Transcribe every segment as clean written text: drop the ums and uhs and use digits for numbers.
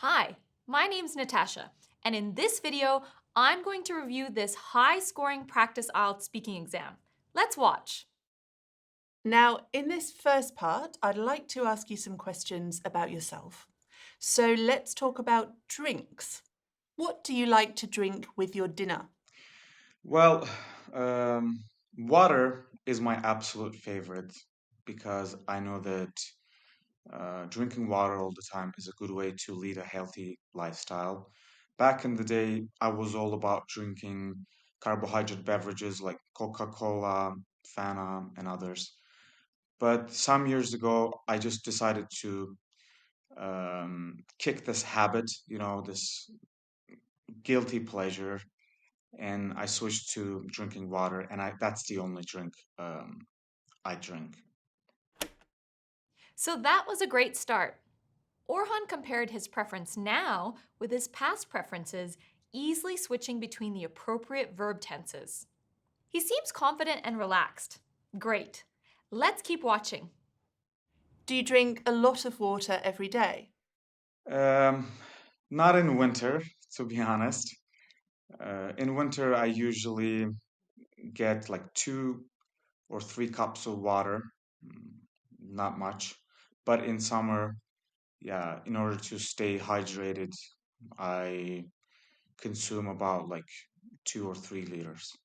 Hi, my name's Natasha, and in this video, I'm going to review this high-scoring practice IELTS speaking exam. Let's watch. Now, in this first part, I'd like to ask you some questions about yourself. So let's talk about drinks. What do you like to drink with your dinner? Well, um, water is my absolute favorite because I know that drinking water all the time is a good way to lead a healthy lifestyle. Back in the day, I was all about drinking carbohydrate beverages like Coca-Cola, Fanta, and others. But some years ago, I just decided to kick this habit, this guilty pleasure, and I switched to drinking water, and that's the only drink I drink. So that was a great start. Orhan compared his preference now with his past preferences, easily switching between the appropriate verb tenses. He seems confident and relaxed. Great. Let's keep watching. Do you drink a lot of water every day? Um, Not in winter, to be honest. In winter, I usually get like 2 or 3 cups of water, mm, not much. But in summer, yeah, in order to stay hydrated, I consume about like 2 or 3 liters.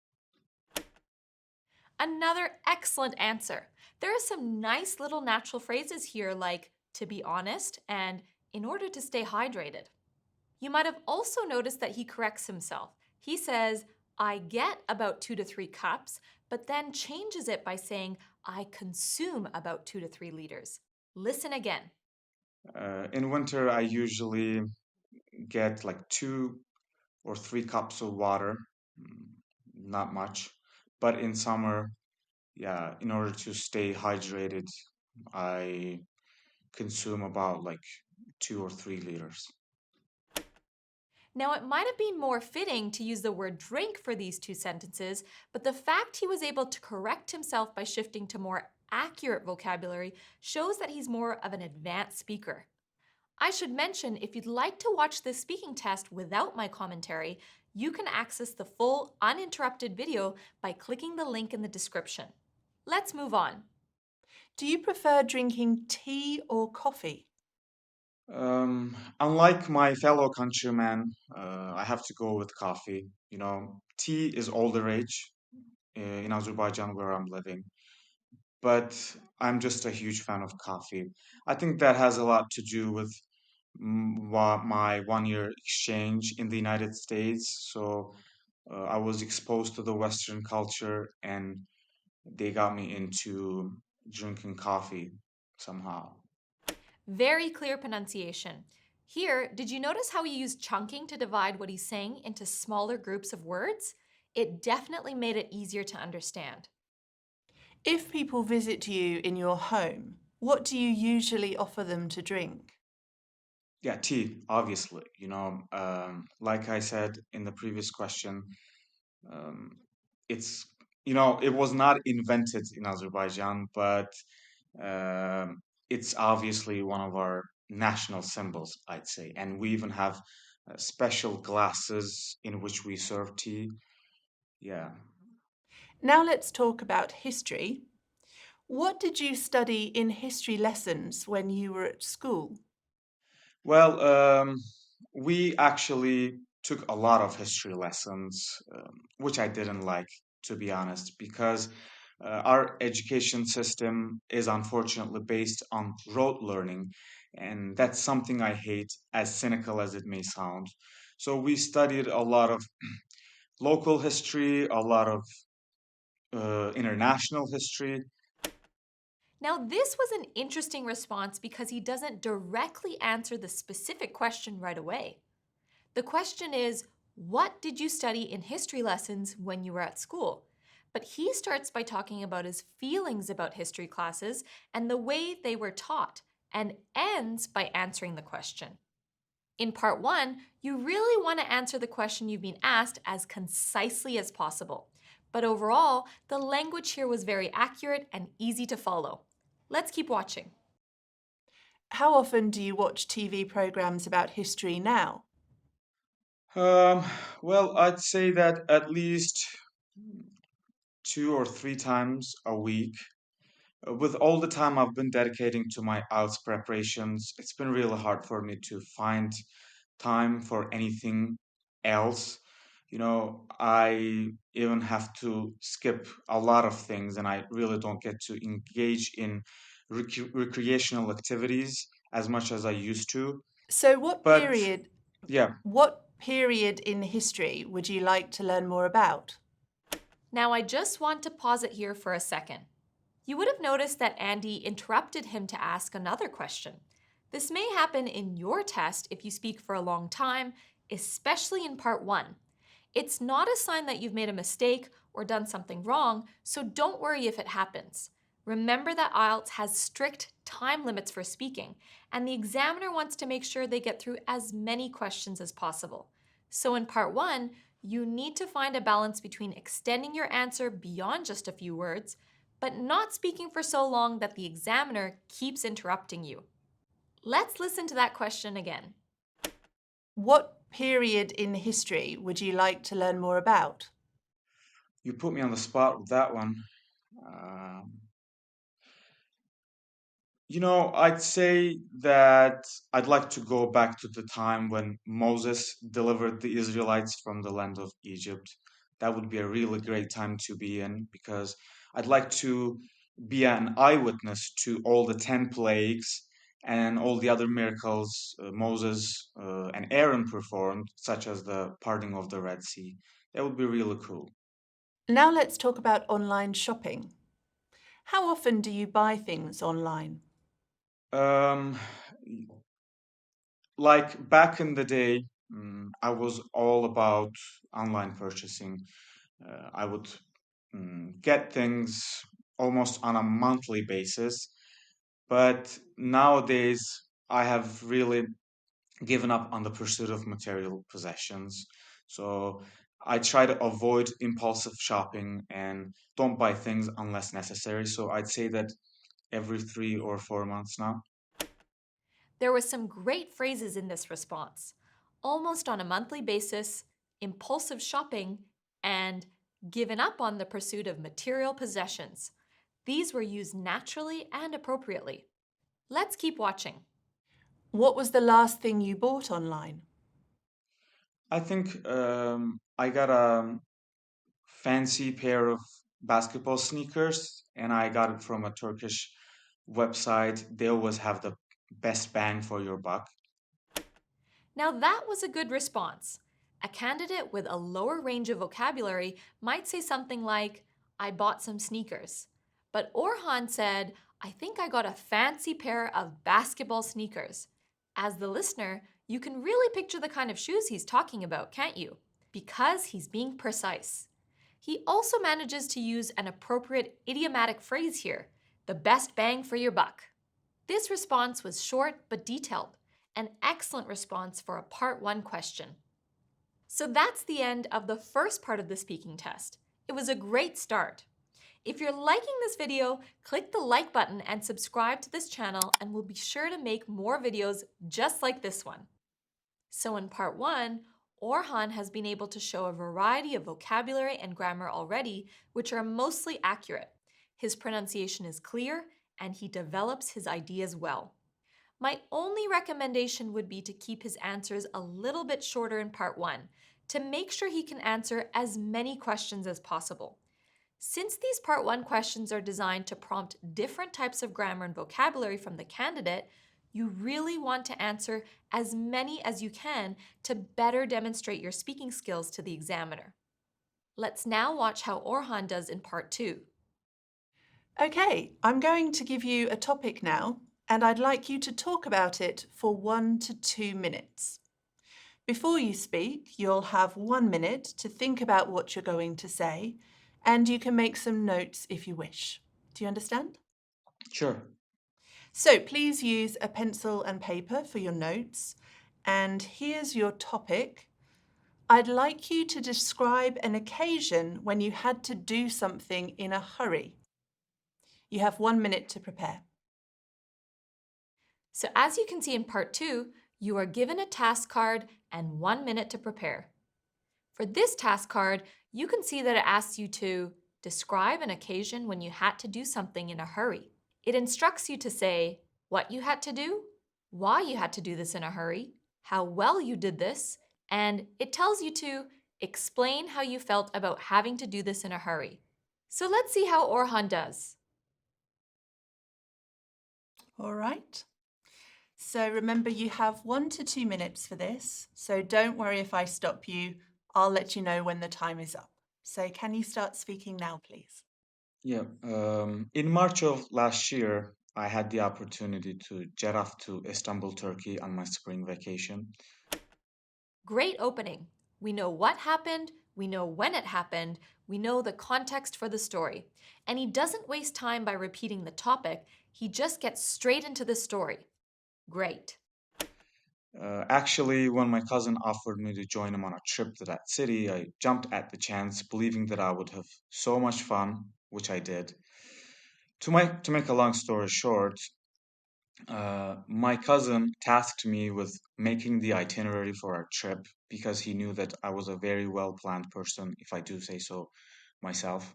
Another excellent answer. There are some nice little natural phrases here like to be honest and in order to stay hydrated. You might have also noticed that he corrects himself. He says, I get about 2 to 3 cups, but then changes it by saying, I consume about 2 to 3 liters. Listen again. In winter, I usually get like 2 or 3 cups of water, mm, not much. But in summer, yeah, in order to stay hydrated, I consume about like 2 or 3 liters. Now, it might have been more fitting to use the word drink for these two sentences, but the fact he was able to correct himself by shifting to more accurate vocabulary shows that he's more of an advanced speaker. I should mention, if you'd like to watch this speaking test without my commentary, you can access the full uninterrupted video by clicking the link in the description. Let's move on. Do you prefer drinking tea or coffee? Unlike my fellow countrymen, I have to go with coffee. Tea is all the rage in Azerbaijan where I'm living, but I'm just a huge fan of coffee. I think that has a lot to do with my 1 year exchange in the United States. So I was exposed to the Western culture, and they got me into drinking coffee somehow. Very clear pronunciation. Here, did you notice how he used chunking to divide what he's saying into smaller groups of words? It definitely made it easier to understand. If people visit you in your home, what do you usually offer them to drink? Yeah, tea, obviously. Like I said in the previous question, um, it's, it was not invented in Azerbaijan, but it's obviously one of our national symbols, I'd say. And we even have special glasses in which we serve tea. Yeah. Now let's talk about history. What did you study in history lessons when you were at school? Well, we actually took a lot of history lessons, which I didn't like, to be honest, because our education system is unfortunately based on rote learning, and that's something I hate, as cynical as it may sound. So we studied a lot of local history, a lot of international history. Now, this was an interesting response because he doesn't directly answer the specific question right away. The question is, what did you study in history lessons when you were at school? But he starts by talking about his feelings about history classes and the way they were taught, and ends by answering the question. In part one, you really want to answer the question you've been asked as concisely as possible. But overall, the language here was very accurate and easy to follow. Let's keep watching. How often do you watch TV programs about history now? Um, well, I'd say that at least 2 or 3 times a week. With all the time I've been dedicating to my IELTS preparations, it's been really hard for me to find time for anything else. I even have to skip a lot of things, and I really don't get to engage in recreational activities as much as I used to. So But yeah, what period in history would you like to learn more about? Now, I just want to pause it here for a second. You would have noticed that Andy interrupted him to ask another question. This may happen in your test if you speak for a long time, especially in part 1. It's not a sign that you've made a mistake or done something wrong, so don't worry if it happens. Remember that IELTS has strict time limits for speaking, and the examiner wants to make sure they get through as many questions as possible. So in part 1, you need to find a balance between extending your answer beyond just a few words, but not speaking for so long that the examiner keeps interrupting you. Let's listen to that question again. What period in history would you like to learn more about? you put me on the spot with that one. Um, I'd say that I'd like to go back to the time when Moses delivered the Israelites from the land of Egypt. That would be a really great time to be in because I'd like to be an eyewitness to all the 10 plagues and all the other miracles Moses and Aaron performed, such as the parting of the Red Sea. That would be really cool. Now let's talk about online shopping. How often do you buy things online? Um, like back in the day, I was all about online purchasing. I would get things almost on a monthly basis, but nowadays I have really given up on the pursuit of material possessions. So I try to avoid impulsive shopping and don't buy things unless necessary. So I'd say that every 3 or 4 months now. There were some great phrases in this response. Almost on a monthly basis, impulsive shopping, and given up on the pursuit of material possessions. These were used naturally and appropriately. Let's keep watching. What was the last thing you bought online? I think I got a fancy pair of basketball sneakers, and I got it from a Turkish website. They always have the best bang for your buck. Now that was a good response. A candidate with a lower range of vocabulary might say something like, I bought some sneakers. But Orkhan said, I think I got a fancy pair of basketball sneakers. As the listener, you can really picture the kind of shoes he's talking about, can't you? Because he's being precise. He also manages to use an appropriate idiomatic phrase here, the best bang for your buck. This response was short but detailed, an excellent response for a part 1 question. So that's the end of the first part of the speaking test. It was a great start. If you're liking this video, click the like button and subscribe to this channel, and we'll be sure to make more videos just like this one. So in part 1, Orkhan has been able to show a variety of vocabulary and grammar already, which are mostly accurate. His pronunciation is clear, and he develops his ideas well. My only recommendation would be to keep his answers a little bit shorter in part 1 to make sure he can answer as many questions as possible. Since these part 1 questions are designed to prompt different types of grammar and vocabulary from the candidate, you really want to answer as many as you can to better demonstrate your speaking skills to the examiner. Let's now watch how Orkhan does in part 2. Okay, I'm going to give you a topic now, and I'd like you to talk about it for 1 to 2 minutes. Before you speak, you'll have 1 minute to think about what you're going to say, and you can make some notes if you wish. Do you understand? Sure. So please use a pencil and paper for your notes. And here's your topic. I'd like you to describe an occasion when you had to do something in a hurry. You have 1 minute to prepare. So as you can see in part 2, you are given a task card and 1 minute to prepare. For this task card, you can see that it asks you to describe an occasion when you had to do something in a hurry. It instructs you to say what you had to do, why you had to do this in a hurry, how well you did this, and it tells you to explain how you felt about having to do this in a hurry. So let's see how Orkhan does. All right. So remember, you have 1 to 2 minutes for this. So don't worry if I stop you. I'll let you know when the time is up. So can you start speaking now, please? Yeah. In March of last year, I had the opportunity to jet off to Istanbul, Turkey on my spring vacation. Great opening. We know what happened, we know when it happened, we know the context for the story. And he doesn't waste time by repeating the topic, he just gets straight into the story. Great. Actually, when my cousin offered me to join him on a trip to that city, I jumped at the chance, believing that I would have so much fun, which I did. To make a long story short, my cousin tasked me with making the itinerary for our trip because he knew that I was a very well planned person, if I do say so myself.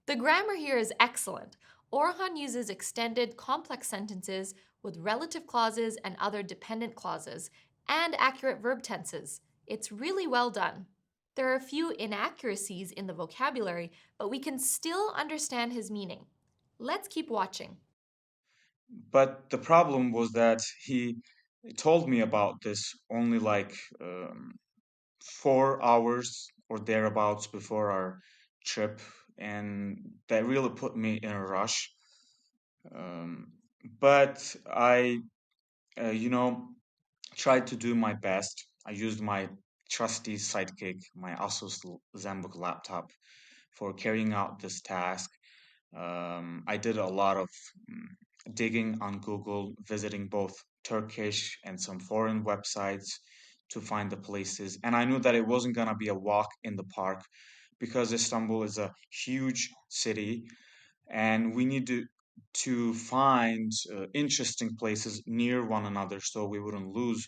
The grammar here is excellent. Orkhan uses extended, complex sentences with relative clauses and other dependent clauses, and accurate verb tenses. It's really well done. There are a few inaccuracies in the vocabulary, but we can still understand his meaning. Let's keep watching. But the problem was that he told me about this only like 4 hours or thereabouts before our trip, and that really put me in a rush. Um, but I, you know, tried to do my best. I used my trusty sidekick, my Asus ZenBook laptop, for carrying out this task. I did a lot of digging on Google, visiting both Turkish and some foreign websites to find the places. And I knew that it wasn't going to be a walk in the park because Istanbul is a huge city and we need to find interesting places near one another so we wouldn't lose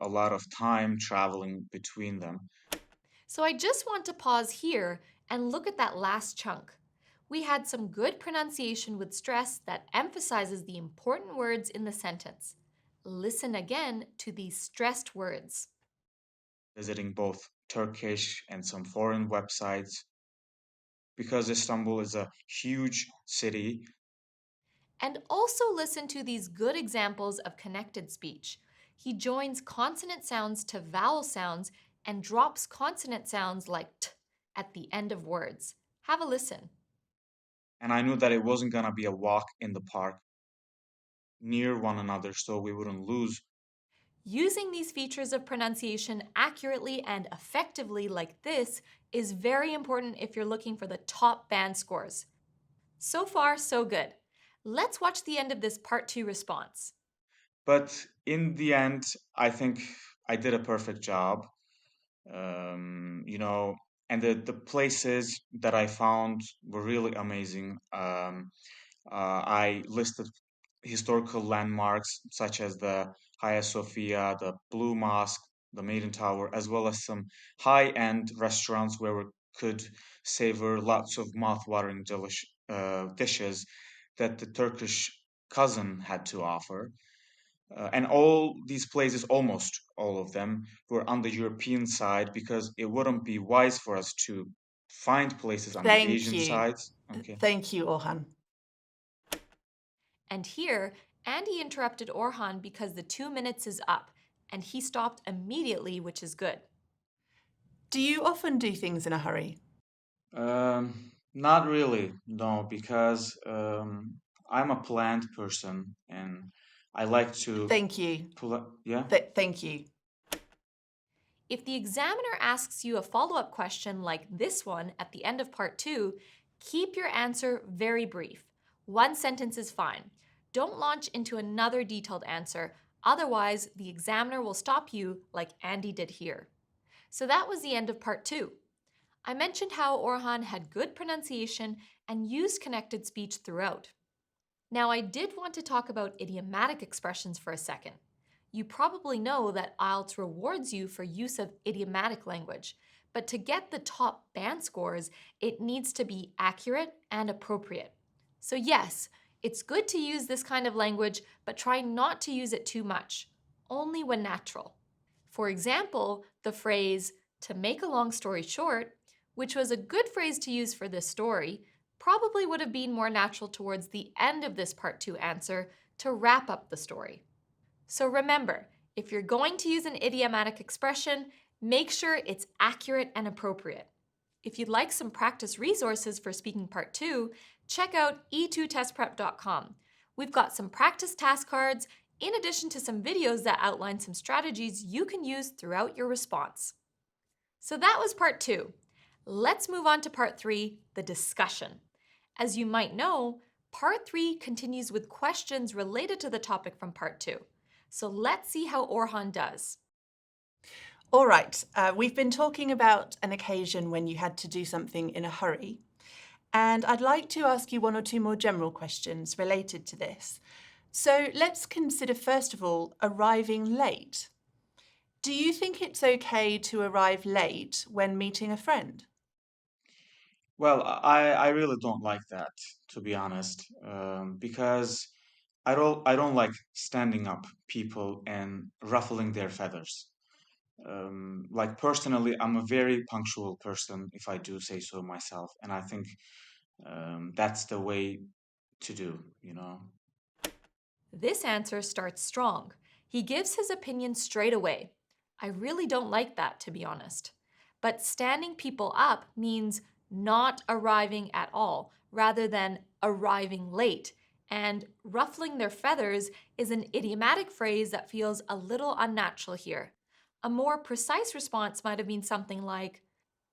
a lot of time traveling between them. So I just want to pause here and look at that last chunk. We had some good pronunciation with stress that emphasizes the important words in the sentence. Listen again to these stressed words. Visiting both Turkish and some foreign websites because Istanbul is a huge city. And also listen to these good examples of connected speech. He joins consonant sounds to vowel sounds and drops consonant sounds like t at the end of words. Have a listen. And I knew that it wasn't going to be a walk in the park near one another so we wouldn't lose. Using these features of pronunciation accurately and effectively like this is very important if you're looking for the top band scores. So far, so good. Let's watch the end of this part 2 response. But in the end, I think I did a perfect job. You know, and the places that I found were really amazing. I listed historical landmarks such as the Hagia Sophia, the Blue Mosque, the Maiden Tower, as well as some high-end restaurants where we could savor lots of mouth-watering dishes that the Turkish cousin had to offer. And all these places, almost all of them, were on the European side because it wouldn't be wise for us to find places on the Thank Asian you. sides. Okay. Thank you, Orhan. And here, Andy interrupted Orhan because the 2 minutes is up, and he stopped immediately, which is good. Do you often do things in a hurry? Not really, no, because I'm a planned person and I like to Thank you. yeah. Thank you. If the examiner asks you a follow-up question like this one at the end of part 2, keep your answer very brief. One sentence is fine. Don't launch into another detailed answer, otherwise the examiner will stop you like Andy did here. So that was the end of part 2. I mentioned how Orhan had good pronunciation and used connected speech throughout. Now, I did want to talk about idiomatic expressions for a second. You probably know that IELTS rewards you for use of idiomatic language, but to get the top band scores, it needs to be accurate and appropriate. So yes, it's good to use this kind of language, but try not to use it too much, only when natural. For example, the phrase, to make a long story short, which was a good phrase to use for this story, probably would have been more natural towards the end of this part 2 answer to wrap up the story. So remember, if you're going to use an idiomatic expression, make sure it's accurate and appropriate. If you'd like some practice resources for speaking part 2, check out e2testprep.com. We've got some practice task cards in addition to some videos that outline some strategies you can use throughout your response. So that was part 2. Let's move on to part 3, the discussion. As you might know, part 3 continues with questions related to the topic from part 2. So let's see how Orkhan does. All right, we've been talking about an occasion when you had to do something in a hurry. And I'd like to ask you 1 or 2 more general questions related to this. So let's consider, first of all, arriving late. Do you think it's okay to arrive late when meeting a friend? Well, I really don't like that, to be honest, because I don't like standing up people and ruffling their feathers. Like personally, I'm a very punctual person, if I do say so myself, and I think that's the way to do. This answer starts strong. He gives his opinion straight away. I really don't like that, to be honest. But standing people up means not arriving at all, rather than arriving late. And ruffling their feathers is an idiomatic phrase that feels a little unnatural here. A more precise response might have been something like,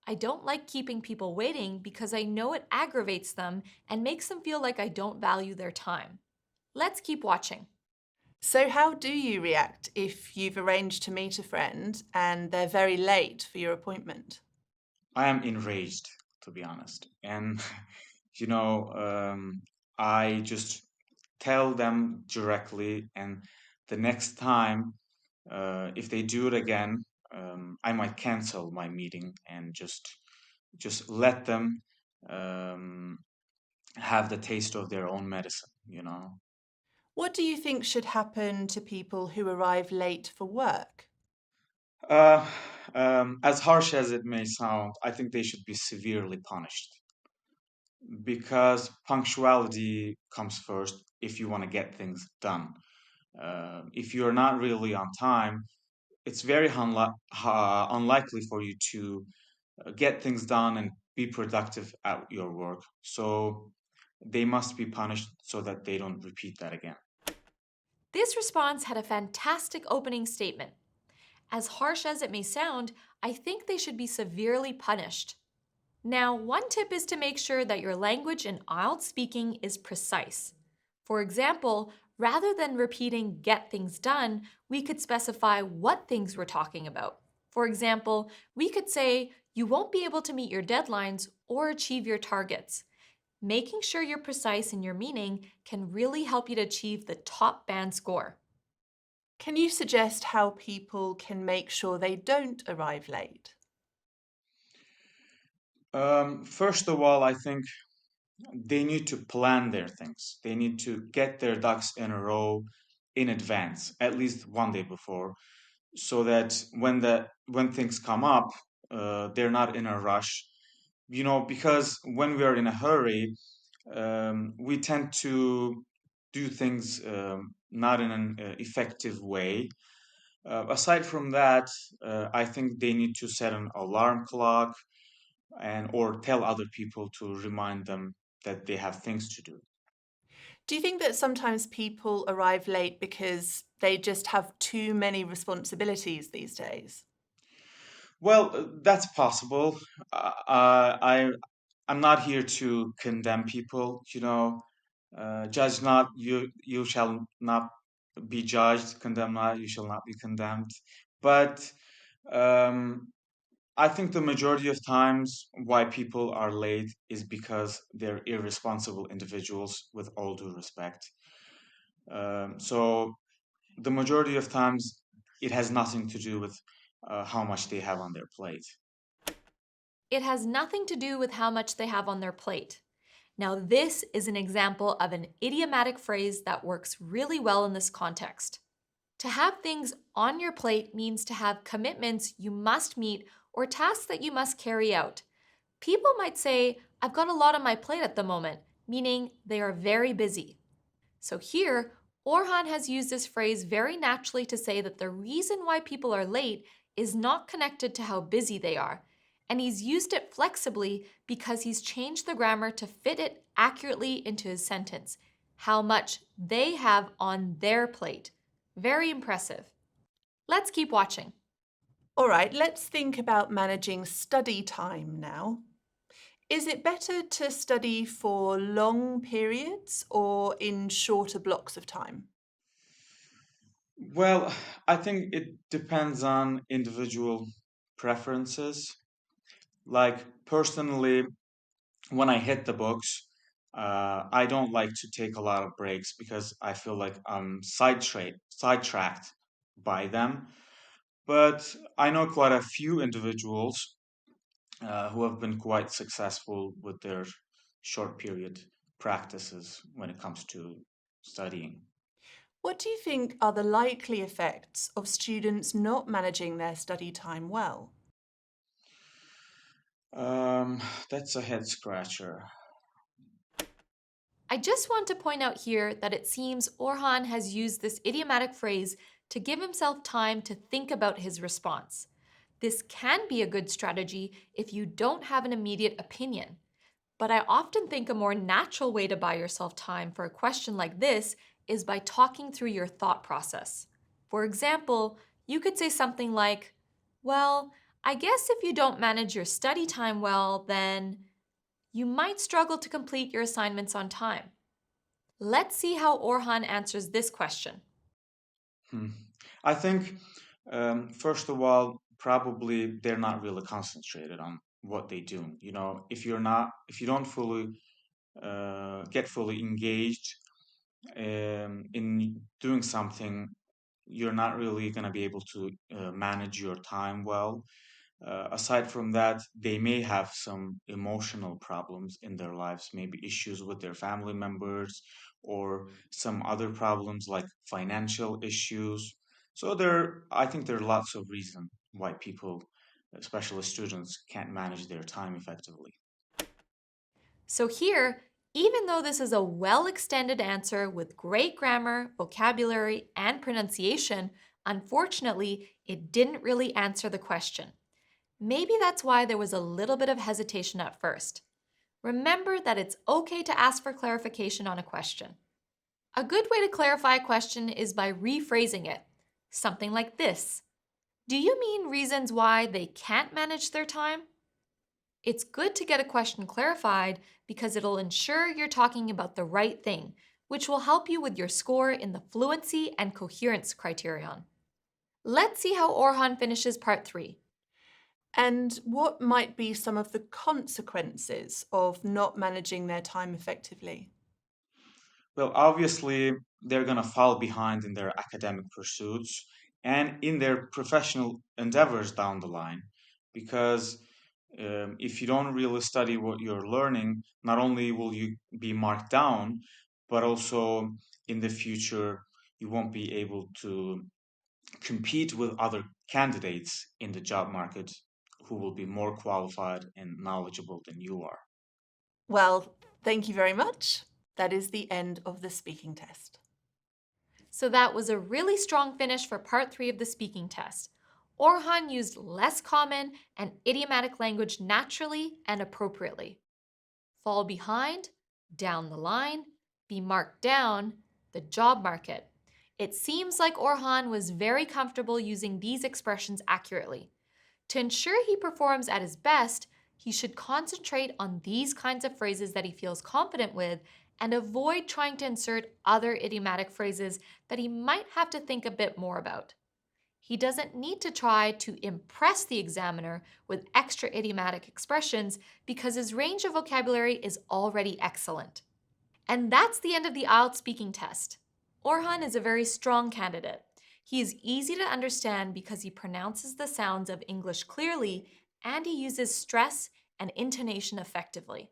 I don't like keeping people waiting because I know it aggravates them and makes them feel like I don't value their time. Let's keep watching. So how do you react if you've arranged to meet a friend and they're very late for your appointment? I am enraged, to be honest, and you know, I just tell them directly, and the next time, if they do it again, I might cancel my meeting and just let them um, have the taste of their own medicine. What do you think should happen to people who arrive late for work? Uh, as harsh as it may sound, I think they should be severely punished because punctuality comes first if you want to get things done. If you're not really on time, it's very unlikely for you to get things done and be productive at your work. So they must be punished so that they don't repeat that again. This response had a fantastic opening statement. As harsh as it may sound, I think they should be severely punished. Now, one tip is to make sure that your language in IELTS speaking is precise. For example, rather than repeating get things done, we could specify what things we're talking about. For example, we could say, you won't be able to meet your deadlines or achieve your targets. Making sure you're precise in your meaning can really help you to achieve the top band score. Can you suggest how people can make sure they don't arrive late? First of all, I think they need to plan their things. They need to get their ducks in a row in advance, at least one day before, so that when things come up, they're not in a rush. Because when we are in a hurry, we tend to do things not in an effective way. Aside from that, I think they need to set an alarm clock and or tell other people to remind them that they have things to do. Do you think that sometimes people arrive late because they just have too many responsibilities these days? Well, that's possible. I'm not here to condemn people. Judge not, you shall not be judged. Condemn not, you shall not be condemned. But um, I think the majority of times why people are late is because they're irresponsible individuals, with all due respect. So the majority of times it has nothing to do with how much they have on their plate. It has nothing to do with how much they have on their plate. Now, this is an example of an idiomatic phrase that works really well in this context. To have things on your plate means to have commitments you must meet or tasks that you must carry out. People might say, I've got a lot on my plate at the moment, meaning they are very busy. So here, Orkhan has used this phrase very naturally to say that the reason why people are late is not connected to how busy they are. And he's used it flexibly because he's changed the grammar to fit it accurately into his sentence. How much they have on their plate. Very impressive. Let's keep watching. All right, let's think about managing study time now. Is it better to study for long periods or in shorter blocks of time? Well, I think it depends on individual preferences. Like personally, when I hit the books, I don't like to take a lot of breaks because I feel like I'm sidetracked by them. But I know quite a few individuals who have been quite successful with their short period practices when it comes to studying. What do you think are the likely effects of students not managing their study time well? Um, that's a head scratcher. I just want to point out here that it seems Orkhan has used this idiomatic phrase to give himself time to think about his response. This can be a good strategy if you don't have an immediate opinion. But I often think a more natural way to buy yourself time for a question like this is by talking through your thought process. For example, you could say something like, well, I guess if you don't manage your study time well, then you might struggle to complete your assignments on time. Let's see how Orkhan answers this question. Hmm. I think, first of all, probably they're not really concentrated on what they do. You know, if you don't fully get fully engaged in doing something, you're not really going to be able to manage your time well. Aside from that, they may have some emotional problems in their lives, maybe issues with their family members or some other problems like financial issues. So I think there are lots of reasons why people, especially students, can't manage their time effectively. So here, even though this is a well-extended answer with great grammar, vocabulary, and pronunciation, unfortunately, it didn't really answer the question. Maybe that's why there was a little bit of hesitation at first. Remember that it's okay to ask for clarification on a question. A good way to clarify a question is by rephrasing it. Something like this. Do you mean reasons why they can't manage their time? It's good to get a question clarified because it'll ensure you're talking about the right thing, which will help you with your score in the fluency and coherence criterion. Let's see how Orkhan finishes part 3. And what might be some of the consequences of not managing their time effectively? Well, obviously, they're going to fall behind in their academic pursuits and in their professional endeavors down the line. Because if you don't really study what you're learning, not only will you be marked down, but also in the future, you won't be able to compete with other candidates in the job market who will be more qualified and knowledgeable than you are. Well, thank you very much. That is the end of the speaking test. So that was a really strong finish for part 3 of the speaking test. Orkhan used less common and idiomatic language naturally and appropriately. Fall behind, down the line, be marked down, the job market. It seems like Orkhan was very comfortable using these expressions accurately. To ensure he performs at his best, he should concentrate on these kinds of phrases that he feels confident with and avoid trying to insert other idiomatic phrases that he might have to think a bit more about. He doesn't need to try to impress the examiner with extra idiomatic expressions because his range of vocabulary is already excellent. And that's the end of the IELTS speaking test. Orkhan is a very strong candidate. He is easy to understand because he pronounces the sounds of English clearly and he uses stress and intonation effectively.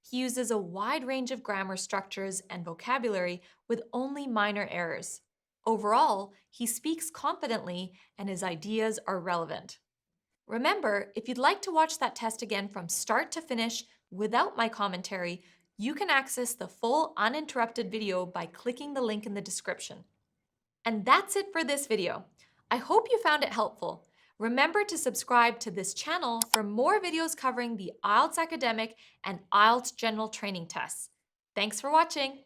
He uses a wide range of grammar structures and vocabulary with only minor errors. Overall, he speaks confidently and his ideas are relevant. Remember, if you'd like to watch that test again from start to finish without my commentary, you can access the full uninterrupted video by clicking the link in the description. And that's it for this video. I hope you found it helpful. Remember to subscribe to this channel for more videos covering the IELTS Academic and IELTS General Training tests. Thanks for watching.